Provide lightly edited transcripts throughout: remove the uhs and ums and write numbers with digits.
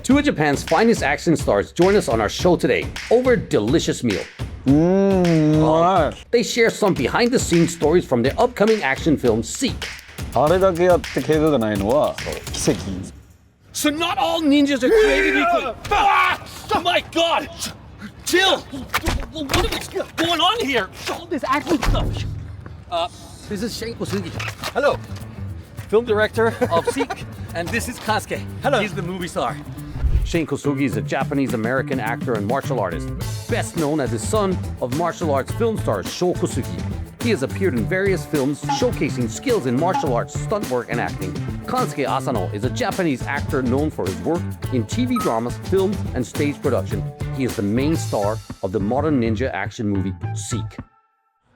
Two of Japan's finest action stars join us on our show today over a delicious meal. They share some behind-the-scenes stories from their upcoming action film, Seek. あれだけやって怪我がないのは奇跡。 So not all ninjas are created equal. Oh my god! Chill! What is going on here? All this action stuff. This is Shane Kosugi. Hello. Film director of Seek. And this is Kansuke. Hello. He's the movie star. Shane Kosugi is a Japanese-American actor and martial artist, best known as the son of martial arts film star Shou Kosugi. He has appeared in various films showcasing skills in martial arts, stunt work, and acting. Kansuke Asano is a Japanese actor known for his work in TV dramas, films, and stage production. He is the main star of the modern ninja action movie, Seek.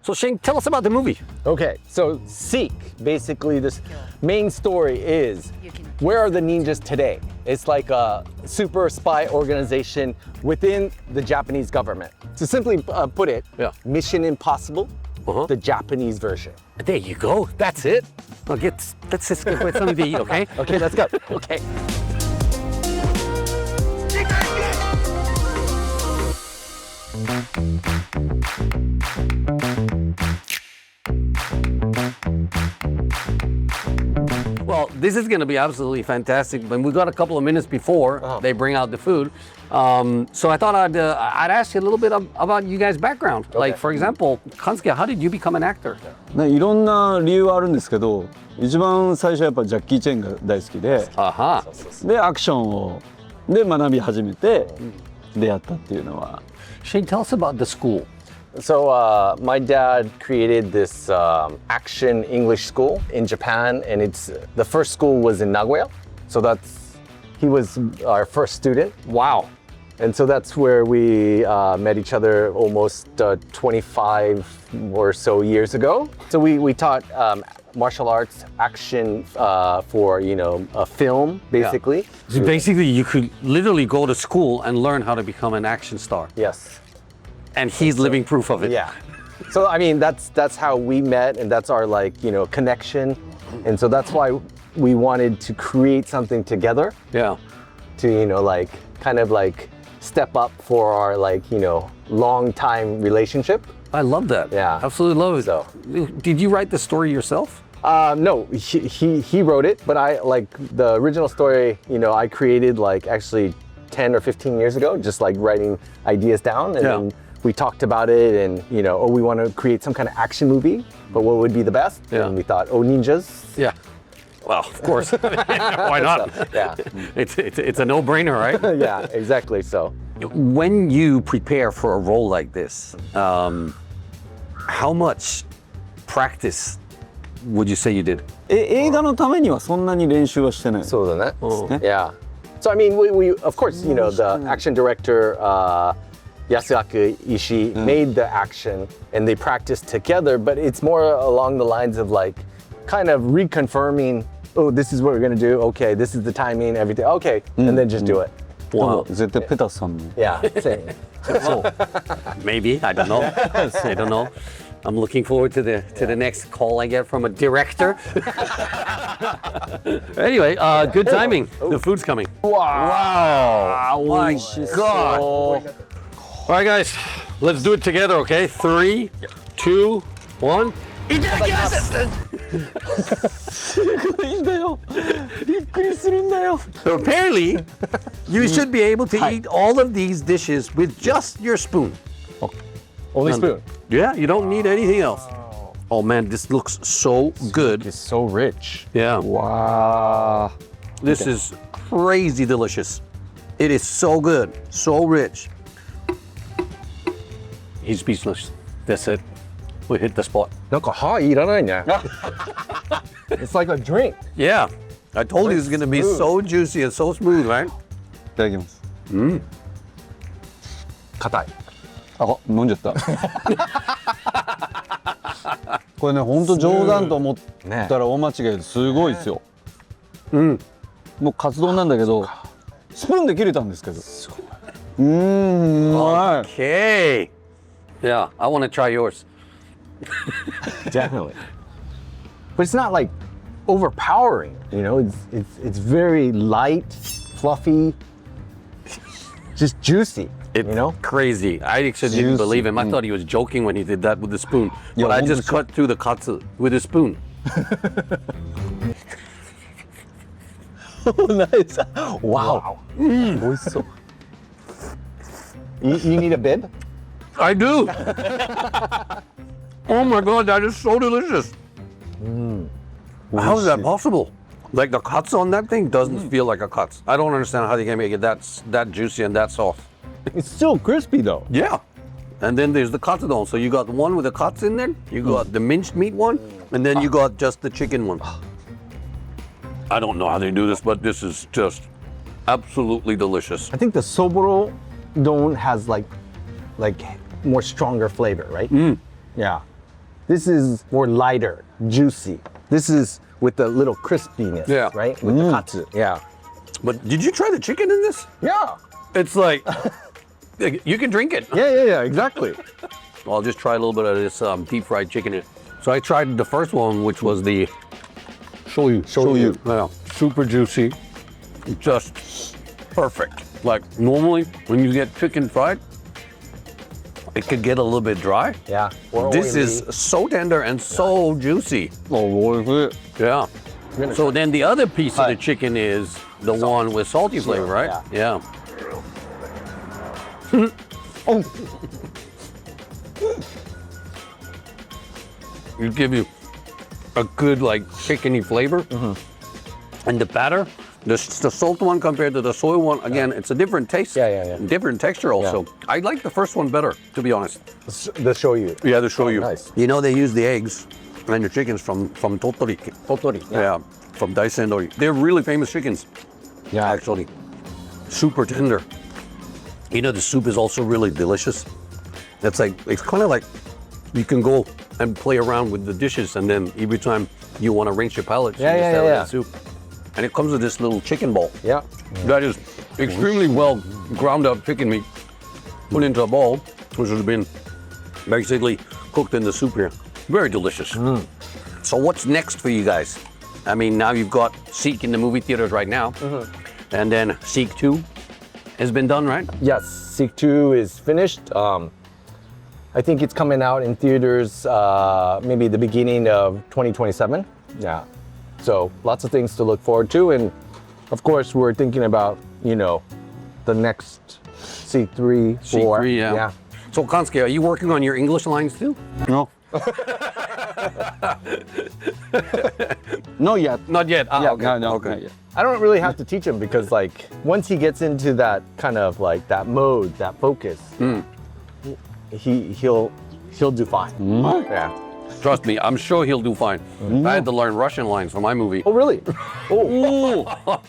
So Shane, tell us about the movie. Okay, so Seek, basically this main story is, where are the ninjas today? It's like a super spy organization within the Japanese government. To simply put it, Mission Impossible, the Japanese version. There you go. That's it. Let's just get something to eat, okay? Okay, let's go. Okay. Well, this is going to be absolutely fantastic. But we got a couple of minutes before they bring out the food. So I thought I'd ask you a little bit about you guys' background. Okay. Like, for example, Kansuke, how did you become an actor? ね、いろんな理由はあるんですけど、一番最初はやっぱジャッキー・チェンが大好きで、でアクションをで学び始めて出会ったっていうのは。Shane, tell us about the school. So my dad created this action English school in Japan, and the first school was in Nagoya. So he was our first student. Wow. And so that's where we met each other almost 25 or so years ago. So we taught martial arts action for, a film, basically. Yeah. So basically, you could literally go to school and learn how to become an action star. Yes. And he's living proof of it. Yeah. So, I mean, that's how we met, and that's our, connection. And so that's why we wanted to create something together. Yeah. To, kind of step up for our, long time relationship. I love that. Yeah. Absolutely love it. So. Did you write the story yourself? No, he wrote it, but I, the original story, I created, actually 10 or 15 years ago, just, writing ideas down. And then we talked about it, and, we want to create some kind of action movie, but what would be the best? Yeah. And we thought, ninjas. Yeah. Well, of course. Why not? So, yeah. It's a no-brainer, right? Yeah, exactly. So. When you prepare for a role like this, how much practice would you say you did? 映画のためにはそんなに練習はしてない。そうだね。Yeah. So I mean, we of course, the action director Yasuaki Ishii made the action, and they practiced together. But it's more along the lines of kind of reconfirming. Oh, this is what we're gonna do. Okay, this is the timing, everything. Okay, and then just do it. Wow. 絶対ペタスさんの。Yeah. Same. Maybe, I don't know. I don't know. I'm looking forward to the next call I get from a director. Anyway, good timing. The food's coming. Wow. Oh my God. All right, guys, let's do it together, okay? 3, 2, 1. ITADAKIMASU! So apparently, you should be able to eat all of these dishes with just your spoon. Only spoon. Yeah, you don't need anything else. Oh man, this looks so good. It's so rich. Yeah. Wow. This is crazy delicious. It is so good, so rich. He's speechless. That's it. We hit the spot. なんか歯いらないね。It's like a drink. Yeah. I told you it's going to be so juicy and so smooth, right? いただきます。硬い。あ、飲んじゃった。これね、本当冗談と思ったら大間違いですごいですよ。もうカツ丼なんだけど、スプーンで切れたんですけど。うまい。Okay. Yeah, I want to try yours. Definitely. But it's not overpowering. You know, it's very light, fluffy, just juicy. It's crazy. I actually didn't believe him. I thought he was joking when he did that with the spoon. But I just cut through the katsu with a spoon. Nice. Wow. You need a bib? I do. Oh my God, that is so delicious. How is that possible? Like the katsu on that thing doesn't feel like a katsu. I don't understand how they can make it that juicy and that soft. It's still crispy though. Yeah. And then there's the katsudon. So you got the one with the katsu in there, you got the minced meat one, and then you got just the chicken one. I don't know how they do this, but this is just absolutely delicious. I think the soboro don has like more stronger flavor, right? Yeah. This is more lighter, juicy. This is with the little crispiness, right? With the katsu. Yeah. But did you try the chicken in this? Yeah. It's like, you can drink it. Yeah, exactly. I'll just try a little bit of this deep fried chicken. So I tried the first one, which was the shoyu. Yeah, super juicy, just perfect. Like normally when you get chicken fried, it could get a little bit dry. Yeah. This is so tender and so juicy. Yeah. So then the other piece of the chicken is the one with salty flavor, right? Yeah. It give you a good like chickeny flavor, and the batter, the salt one compared to the soy one, again, it's a different taste, different texture also. I like the first one better, to be honest. The shoyu. Yeah, the shoyu. Nice. You know, they use the eggs and the chickens from Tottori. Yeah, from Daisendori. They're really famous chickens. Yeah, actually, super tender. You know, the soup is also really delicious. It's kind of like you can go and play around with the dishes, and then every time you want to rinse your palate, you just add that soup. And it comes with this little chicken ball. Yeah. That is extremely well ground up chicken meat put into a bowl, which has been basically cooked in the soup here. Very delicious. So what's next for you guys? I mean, now you've got Seek in the movie theaters right now, and then Seek 2 has been done, right? Yes, Seek 2 is finished. I think it's coming out in theaters maybe the beginning of 2027. Yeah. So lots of things to look forward to. And of course, we're thinking about, the next Seek 3, 4. Seek 3, yeah. So Kansuke, are you working on your English lines too? No. Not yet. Not yet. Okay. No, okay. not yet. I don't really have to teach him because once he gets into that kind of that mode, that focus, he'll do fine. Yeah. Trust me, I'm sure he'll do fine. I had to learn Russian lines for my movie. Oh, really? Oh.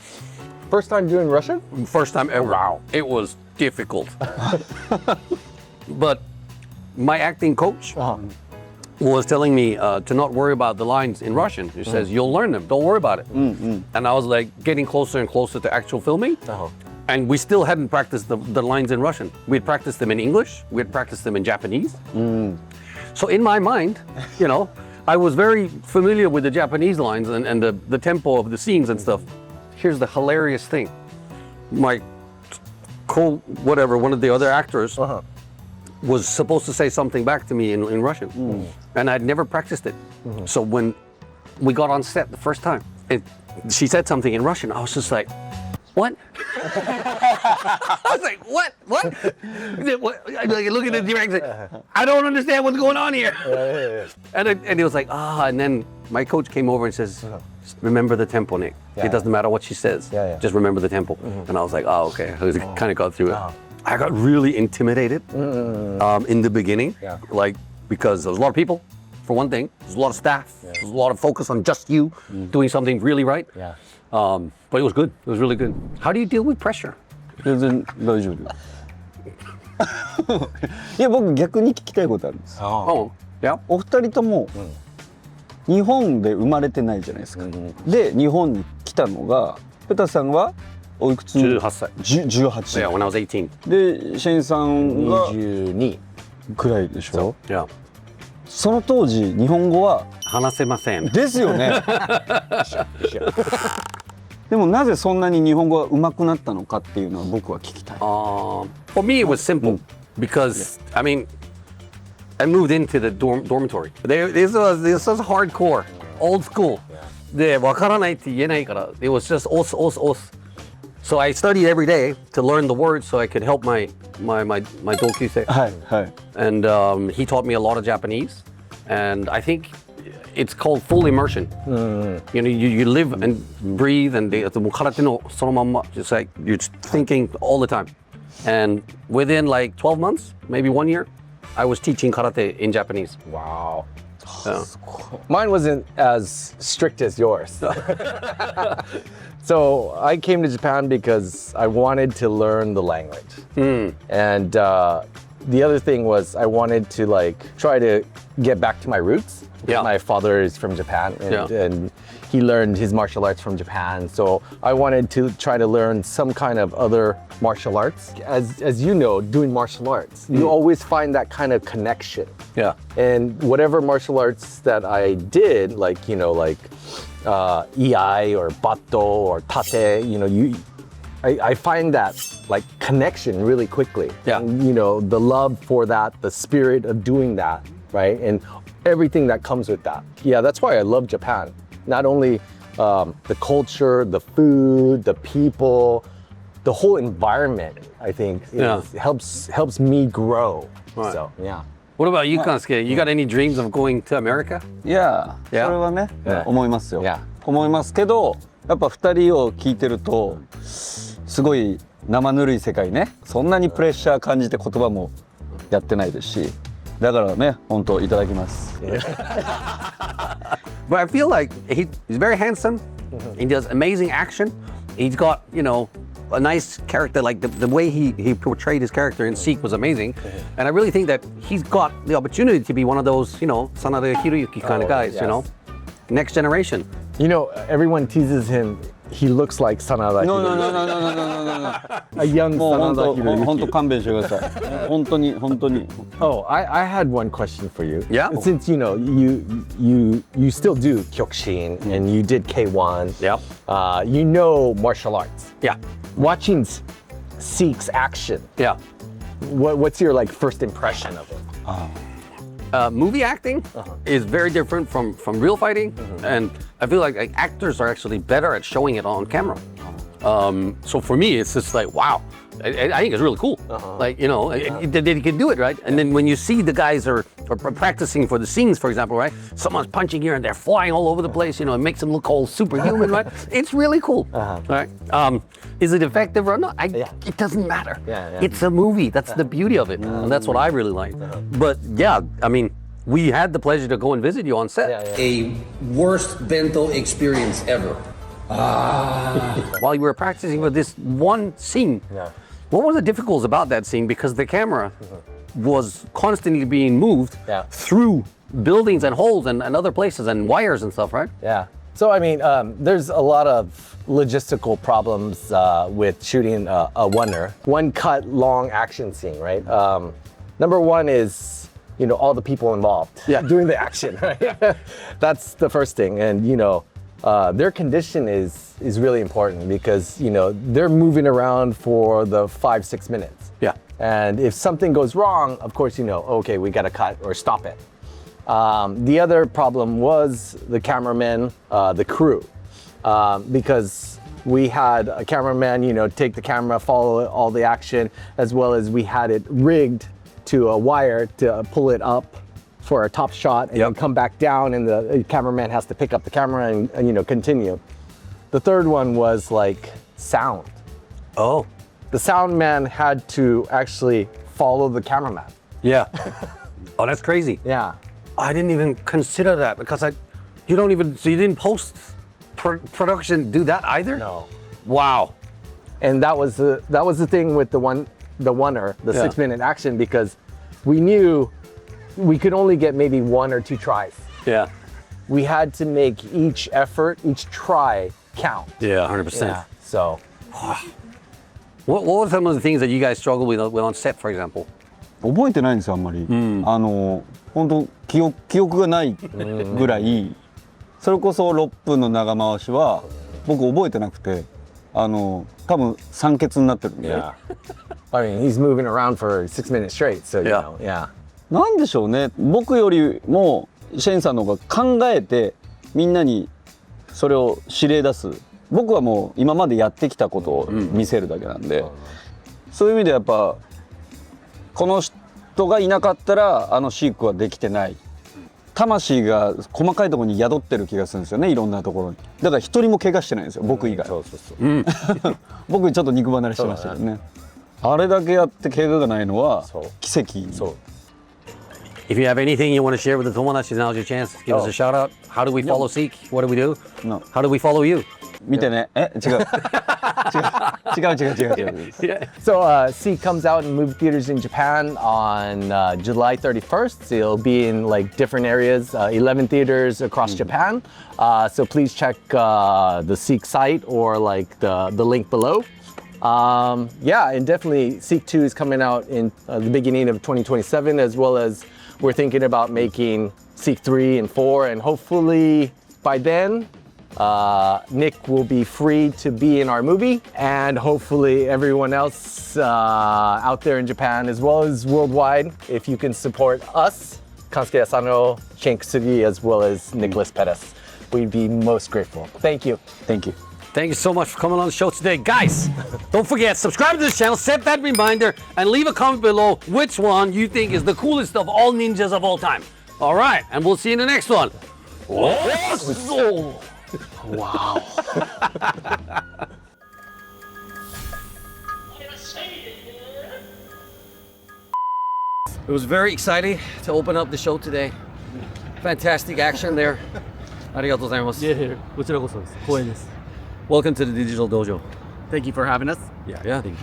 First time doing Russian? First time ever. Wow. It was difficult. But my acting coach was telling me to not worry about the lines in Russian. He says, you'll learn them, don't worry about it. And I was getting closer and closer to actual filming. And we still hadn't practiced the lines in Russian. We had practiced them in English, we had practiced them in Japanese. So in my mind, I was very familiar with the Japanese lines and the tempo of the scenes and stuff. Here's the hilarious thing. My one of the other actors was supposed to say something back to me in Russian. And I'd never practiced it. So when we got on set the first time, she said something in Russian, I was just like, what? I was like, what? I look at the director, I don't understand what's going on here. And he was like, and then my coach came over and says, remember the tempo, Nick. It doesn't matter what she says, just remember the tempo. And I was like, okay, I kind of got through it. I got really intimidated in the beginning, because there was a lot of people, for one thing. There's a lot of staff. There's a lot of focus on just you doing something really right. But it was good. It was really good. How do you deal with pressure? 全然大丈夫。いや、僕逆に聞きたいことあるんです。Oh, yeah. お二人とも日本で生まれてないじゃないですか。で、日本に来たのが、ペタさんはおいくつ？18歳。18。Yeah, when I was 18. で、シェインさんが22くらいでしょ。Yeah. その当時日本語は話せません。ですよね。でもなぜそんなに日本語が上手くなったのかっていうのは僕は聞きたい。For me, it was simple because I mean, I moved into the dormitory. This was hardcore, old school. で、わからないって言えないから、it was just os. So I studied every day to learn the words so I could help my 同級生. はいはい。And he taught me a lot of Japanese, and I think it's called full immersion. You know, you live and breathe, and もう空手のそのまんま, just like you're thinking all the time. And within like 12 months, maybe 1 year, I was teaching karate in Japanese. Wow. Yeah. Mine wasn't as strict as yours. So I came to Japan because I wanted to learn the language. And the other thing was I wanted to like try to get back to my roots. Yeah. My father is from Japan and he learned his martial arts from Japan. So I wanted to try to learn some kind of other martial arts. As you know, doing martial arts, you always find that kind of connection. Yeah. And whatever martial arts that I did, like, you know, like iai or bato or tate, you know, I find that like connection really quickly. Yeah. And, you know, the love for that, the spirit of doing that, right? And everything that comes with that. Yeah, that's why I love Japan. Not only the culture, the food, the people, the whole environment, I think, helps me grow. Right. So, yeah. What about you, Kansuke? You got any dreams of going to America? いや、それはね、思いますよ。思いますけど、やっぱ2人を聞いてるとすごい生ぬるい世界ね。そんなにプレッシャー感じて言葉もやってないですし、だからね、本当いただきます。But I feel like he's very handsome. He does amazing action. He's got, you know, a nice character. Like the way he portrayed his character in Seek was amazing. And I really think that he's got the opportunity to be one of those, you know, Sanada Hiroyuki kind of guys, you know, next generation. You know, everyone teases him. He looks like Sanada No. A young もう Sanada 本当 Hiroyuki. 勘弁してください。本当に。 Oh, I had one question for you. Yeah. Since you know you still do Kyokushin and you did K1. Yeah. You know martial arts. Yeah. Watching Seek's action. Yeah. What's your like first impression of it? Movie acting is very different from real fighting, and I feel like actors are actually better at showing it on camera. So for me, it's just like, wow, I think it's really cool. Like, you know, they can do it, right? And then when you see the guys are practicing for the scenes, for example, right? Someone's punching here and they're flying all over the place, you know, it makes them look all superhuman, right? It's really cool, right? Is it effective or not? It doesn't matter. It's a movie. That's the beauty of it. And that's what I really like. But yeah, I mean, we had the pleasure to go and visit you on set. A worst bento experience ever. While you were practicing for this one scene, what was the difficulties about that scene? Because the camera was constantly being moved through buildings and holes and other places and wires and stuff, right? Yeah. So I mean, there's a lot of logistical problems with shooting a one cut long action scene, right? Number one is, you know, all the people involved doing the action, right? That's the first thing, and you know. Their condition is really important because, you know, they're moving around for the 5-6 minutes. Yeah. And if something goes wrong, of course, you know, okay, we got to cut or stop it. The other problem was the cameramen, the crew, because we had a cameraman, you know, take the camera, follow all the action, as well as we had it rigged to a wire to pull it up for a top shot and then come back down, and the cameraman has to pick up the camera and you know, continue. The third one was like sound. Oh. The sound man had to actually follow the cameraman. Yeah. Oh, that's crazy. Yeah. I didn't even consider that because you didn't post production do that either? No. Wow. And that was the thing with the 6-minute action, because we knew we could only get maybe 1 or 2 tries. Yeah. We had to make each effort, each try count. Yeah, 100%. Yeah. So. What were some of the things that you guys struggled with on set, for example? 覚えてないんですよあんまり、本当記憶がないぐらい、それこそ6分の長回しは僕覚えてなくて、多分酸欠になってるんで、Yeah. I mean, he's moving around for 6 minutes straight, so you know, yeah. なんでしょうね、僕よりもシェーンさんの方が考えてみんなにそれを指令出す。僕はもう今までやってきたことを見せるだけなんで、そういう意味でやっぱこの人がいなかったらあのシークはできてない。魂が細かいところに宿ってる気がするんですよね、いろんなところに。だから一人も怪我してないんですよ、僕以外。僕ちょっと肉離れしてましたけどね。あれだけやって怪我がないのは奇跡。If you have anything you want to share with the Tomodachi, now's your chance. Give us a shout out. How do we follow Seek? What do we do? No. How do we follow you? 見てね。違う。違う。So Seek comes out in movie theaters in Japan on July 31st. So it'll be in like different areas, 11 theaters across Japan. So please check the Seek site or like the link below. Yeah, and definitely Seek 2 is coming out in the beginning of 2027, as well as we're thinking about making Seek 3 and 4, and hopefully by then Nic will be free to be in our movie, and hopefully everyone else out there in Japan as well as worldwide, if you can support us, Kansuke Asano, Shane Kosugi, as well as Nicholas Pettas, we'd be most grateful. Thank you. Thank you. Thank you so much for coming on the show today. Guys, don't forget, subscribe to this channel, set that reminder, and leave a comment below which one you think is the coolest of all ninjas of all time. All right, and we'll see you in the next one. Wow. It was very exciting to open up the show today. Fantastic action there. ありがとうございます。こちらこそです。光栄です。 Welcome to the Digital Dojo. Thank you for having us. Yeah, thank you.